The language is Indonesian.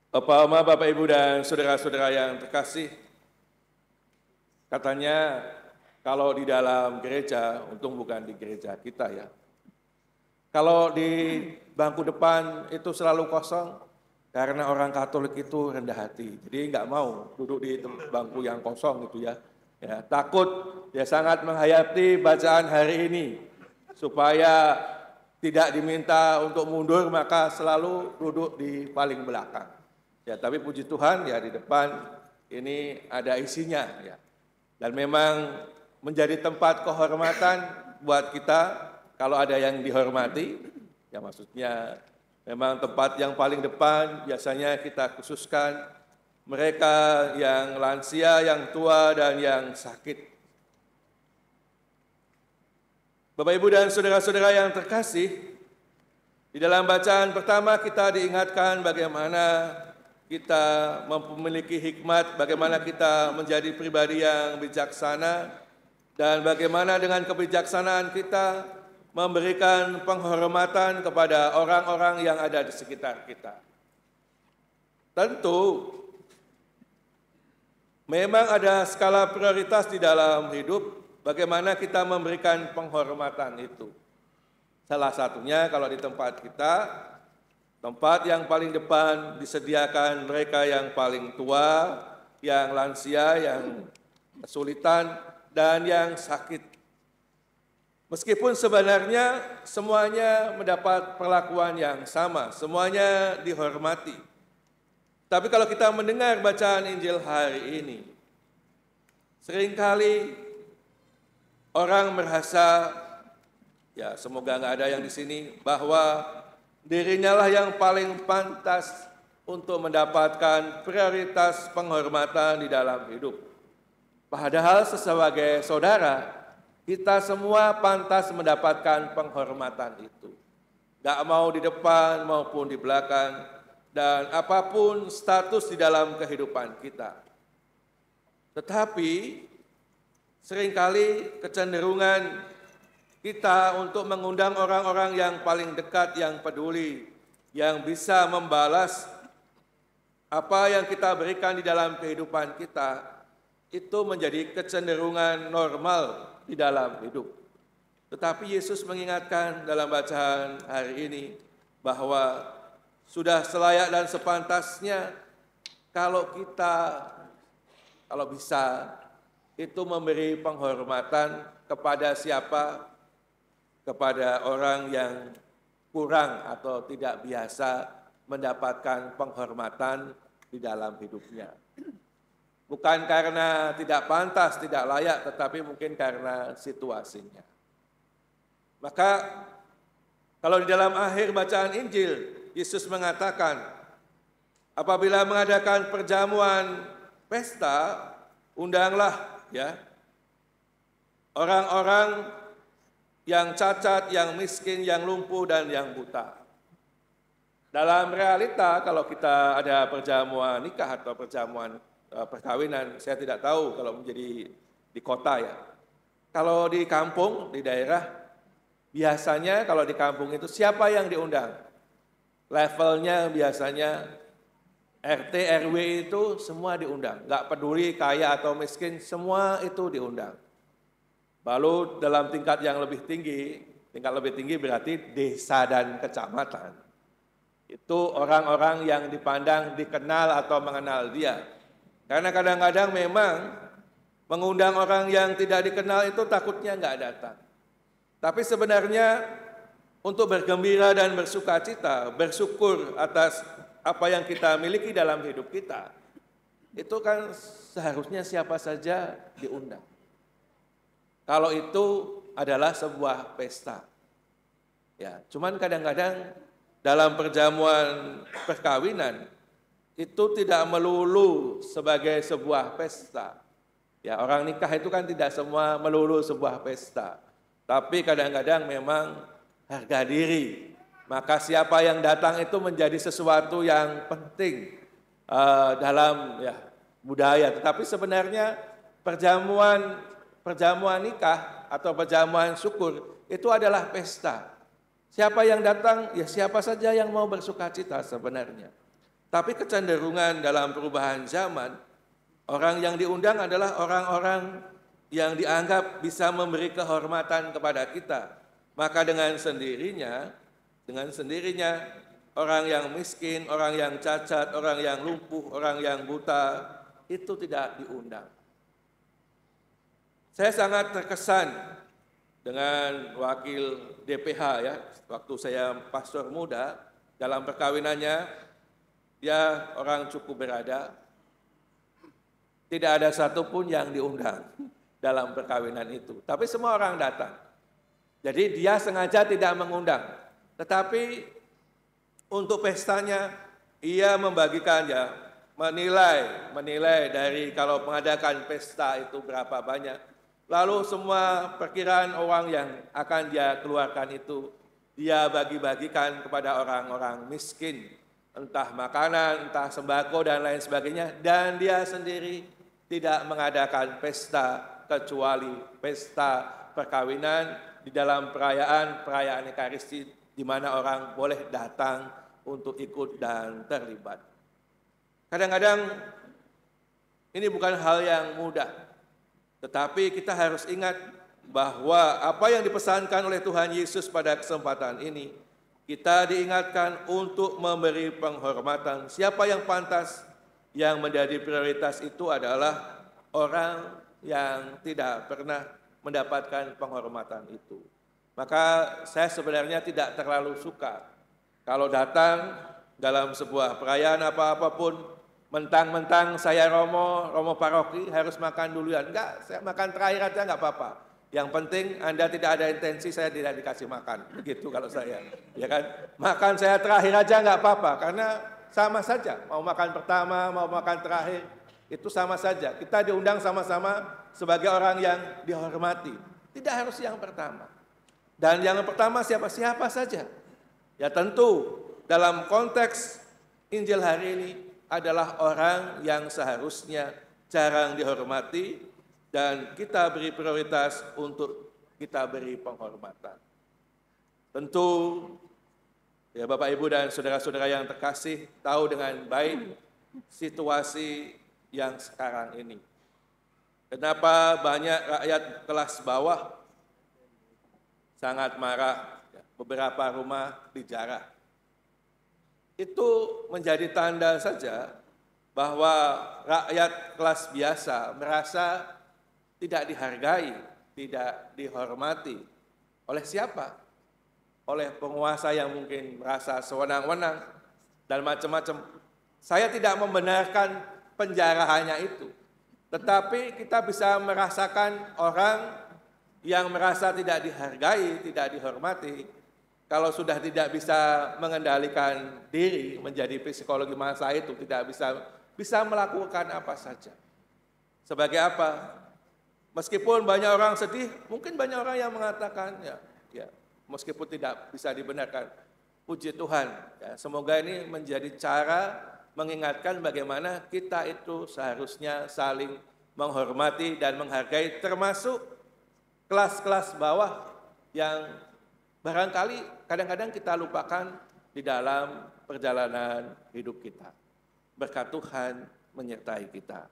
Bapak, Ibu, dan saudara-saudara yang terkasih, katanya kalau di dalam gereja, untung bukan di gereja kita ya, kalau di bangku depan itu selalu kosong, karena orang Katolik itu rendah hati, jadi nggak mau duduk di bangku yang kosong gitu ya. Takut, ya sangat menghayati bacaan hari ini, supaya tidak diminta untuk mundur, maka selalu duduk di paling belakang. Ya, tapi puji Tuhan ya di depan ini ada isinya ya. Dan memang menjadi tempat kehormatan buat kita kalau ada yang dihormati. Ya maksudnya memang tempat yang paling depan biasanya kita khususkan mereka yang lansia, yang tua, dan yang sakit. Bapak, Ibu, dan saudara-saudara yang terkasih, di dalam bacaan pertama kita diingatkan bagaimana kita memiliki hikmat, bagaimana kita menjadi pribadi yang bijaksana, dan bagaimana dengan kebijaksanaan kita memberikan penghormatan kepada orang-orang yang ada di sekitar kita. Tentu, memang ada skala prioritas di dalam hidup, bagaimana kita memberikan penghormatan itu. Salah satunya kalau di tempat kita, tempat yang paling depan disediakan mereka yang paling tua, yang lansia, yang kesulitan, dan yang sakit. Meskipun sebenarnya semuanya mendapat perlakuan yang sama, semuanya dihormati. Tapi kalau kita mendengar bacaan Injil hari ini, seringkali orang merasa, ya semoga nggak ada yang di sini, bahwa dirinya lah yang paling pantas untuk mendapatkan prioritas penghormatan di dalam hidup. Padahal sebagai saudara, kita semua pantas mendapatkan penghormatan itu. Gak mau di depan maupun di belakang, dan apapun status di dalam kehidupan kita. Tetapi seringkali kecenderungan kita untuk mengundang orang-orang yang paling dekat, yang peduli, yang bisa membalas apa yang kita berikan di dalam kehidupan kita, itu menjadi kecenderungan normal di dalam hidup. Tetapi Yesus mengingatkan dalam bacaan hari ini bahwa sudah selayak dan sepantasnya kalau kita, kalau bisa, itu memberi penghormatan kepada siapa? Kepada orang yang kurang atau tidak biasa mendapatkan penghormatan di dalam hidupnya. Bukan karena tidak pantas, tidak layak, tetapi mungkin karena situasinya. Maka kalau di dalam akhir bacaan Injil, Yesus mengatakan, apabila mengadakan perjamuan pesta, undanglah ya orang-orang yang cacat, yang miskin, yang lumpuh, dan yang buta. Dalam realita, kalau kita ada perjamuan nikah atau perjamuan perkawinan, saya tidak tahu kalau menjadi di kota ya. Kalau di kampung, di daerah, biasanya kalau di kampung itu siapa yang diundang? Levelnya biasanya RT, RW itu semua diundang. Nggak peduli kaya atau miskin, semua itu diundang. Lalu dalam tingkat yang lebih tinggi berarti desa dan kecamatan. Itu orang-orang yang dipandang dikenal atau mengenal dia. Karena kadang-kadang memang mengundang orang yang tidak dikenal itu takutnya nggak datang. Tapi sebenarnya untuk bergembira dan bersukacita, bersyukur atas apa yang kita miliki dalam hidup kita, itu kan seharusnya siapa saja diundang. Kalau itu adalah sebuah pesta. Ya, cuman kadang-kadang dalam perjamuan perkawinan itu tidak melulu sebagai sebuah pesta. Ya, orang nikah itu kan tidak semua melulu sebuah pesta. Tapi kadang-kadang memang harga diri. Maka siapa yang datang itu menjadi sesuatu yang penting dalam ya, budaya. Tetapi sebenarnya perjamuan nikah atau perjamuan syukur itu adalah pesta. Siapa yang datang, ya siapa saja yang mau bersukacita sebenarnya. Tapi kecenderungan dalam perubahan zaman, orang yang diundang adalah orang-orang yang dianggap bisa memberi kehormatan kepada kita. Maka dengan sendirinya orang yang miskin, orang yang cacat, orang yang lumpuh, orang yang buta itu tidak diundang. Saya sangat terkesan dengan wakil DPH ya, waktu saya pastor muda, dalam perkawinannya dia orang cukup berada, tidak ada satupun yang diundang dalam perkawinan itu, tapi semua orang datang. Jadi dia sengaja tidak mengundang, tetapi untuk pestanya ia membagikan ya, menilai dari kalau mengadakan pesta itu berapa banyak. Lalu semua perkiraan uang yang akan dia keluarkan itu dia bagi-bagikan kepada orang-orang miskin, entah makanan, entah sembako dan lain sebagainya, dan dia sendiri tidak mengadakan pesta kecuali pesta perkawinan di dalam perayaan Ekaristi di mana orang boleh datang untuk ikut dan terlibat. Kadang-kadang ini bukan hal yang mudah. Tetapi kita harus ingat bahwa apa yang dipesankan oleh Tuhan Yesus pada kesempatan ini, kita diingatkan untuk memberi penghormatan. Siapa yang pantas, yang menjadi prioritas itu adalah orang yang tidak pernah mendapatkan penghormatan itu. Maka saya sebenarnya tidak terlalu suka kalau datang dalam sebuah perayaan apapun, mentang-mentang saya romo paroki harus makan duluan. Enggak, saya makan terakhir aja enggak apa-apa. Yang penting Anda tidak ada intensi saya tidak dikasih makan. Begitu kalau saya. Ya kan? Makan saya terakhir aja enggak apa-apa karena sama saja. Mau makan pertama, mau makan terakhir, itu sama saja. Kita diundang sama-sama sebagai orang yang dihormati. Tidak harus yang pertama. Dan yang pertama siapa-siapa saja. Ya tentu dalam konteks Injil hari ini adalah orang yang seharusnya jarang dihormati dan kita beri prioritas untuk kita beri penghormatan. Tentu ya Bapak Ibu dan saudara-saudara yang terkasih tahu dengan baik situasi yang sekarang ini. Kenapa banyak rakyat kelas bawah sangat marah, beberapa rumah dijarah. Itu menjadi tanda saja bahwa rakyat kelas biasa merasa tidak dihargai, tidak dihormati. Oleh siapa? Oleh penguasa yang mungkin merasa sewenang-wenang dan macam-macam. Saya tidak membenarkan penjarahannya itu. Tetapi kita bisa merasakan orang yang merasa tidak dihargai, tidak dihormati, kalau sudah tidak bisa mengendalikan diri menjadi psikologi massa itu tidak bisa melakukan apa saja. Sebagai apa? Meskipun banyak orang sedih, mungkin banyak orang yang mengatakan ya meskipun tidak bisa dibenarkan. Puji Tuhan, ya, semoga ini menjadi cara mengingatkan bagaimana kita itu seharusnya saling menghormati dan menghargai, termasuk kelas-kelas bawah yang barangkali kadang-kadang kita lupakan di dalam perjalanan hidup kita. Berkat Tuhan menyertai kita.